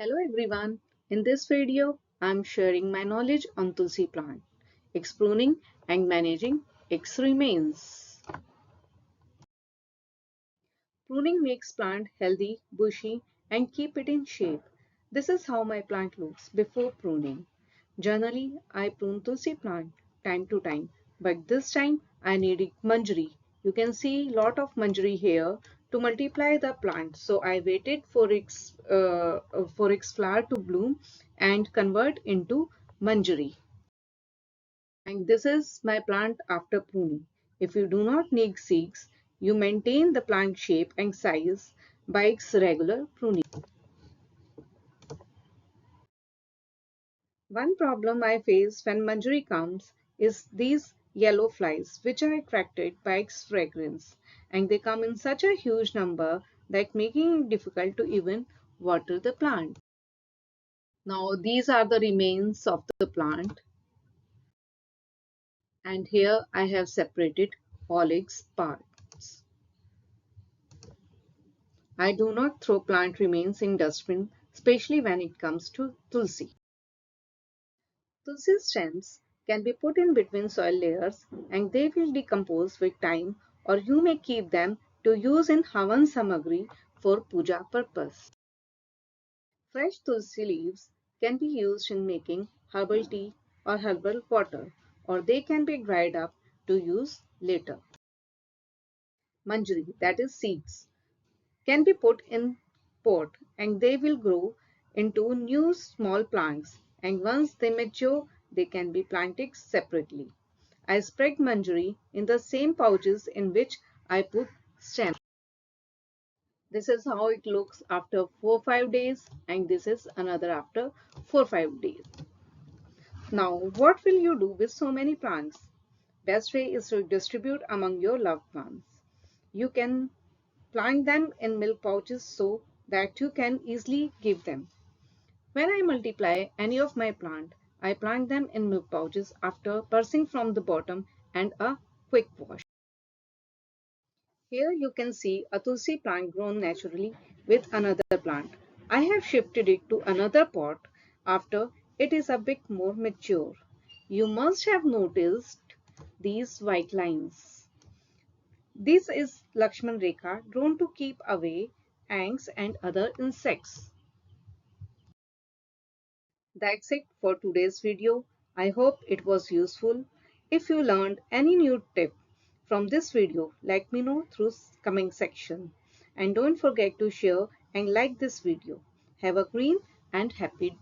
Hello everyone. In this video, I am sharing my knowledge on Tulsi plant, its pruning and managing its remains. Pruning makes plant healthy, bushy and keep it in shape. This is how my plant looks before pruning. Generally, I prune Tulsi plant time to time, but this time I need Manjri. You can see lot of Manjri here to multiply the plant. So I waited for its flower to bloom and convert into Manjri. And this is my plant after pruning. If you do not need seeds, you maintain the plant shape and size by its regular pruning. One problem I face when Manjari comes is these yellow flies, which are attracted by its fragrance, and they come in such a huge number that making it difficult to even water the plant. Now these are the remains of the plant, and here I have separated all its parts. I do not throw plant remains in dustbin, especially when it comes to Tulsi. Tulsi stems can be put in between soil layers and they will decompose with time, or you may keep them to use in Havan Samagri for puja purpose. Fresh Tulsi leaves can be used in making herbal tea or herbal water, or they can be dried up to use later. Manjri, that is seeds, can be put in pot and they will grow into new small plants, and once they mature they can be planted separately. I spread Manjari in the same pouches in which I put stems. This is how it looks after 4-5 days, and this is another after 4-5 days. Now what will you do with so many plants? Best way is to distribute among your loved ones. You can plant them in milk pouches so that you can easily give them. When I multiply any of my plant, I plant them in milk pouches after pressing from the bottom and a quick wash. Here you can see a Tulsi plant grown naturally with another plant. I have shifted it to another pot after it is a bit more mature. You must have noticed these white lines. This is Lakshman Rekha drawn to keep away ants and other insects. That's it for today's video. I hope it was useful. If you learned any new tip from this video, let me know through comment section. And don't forget to share and like this video. Have a green and happy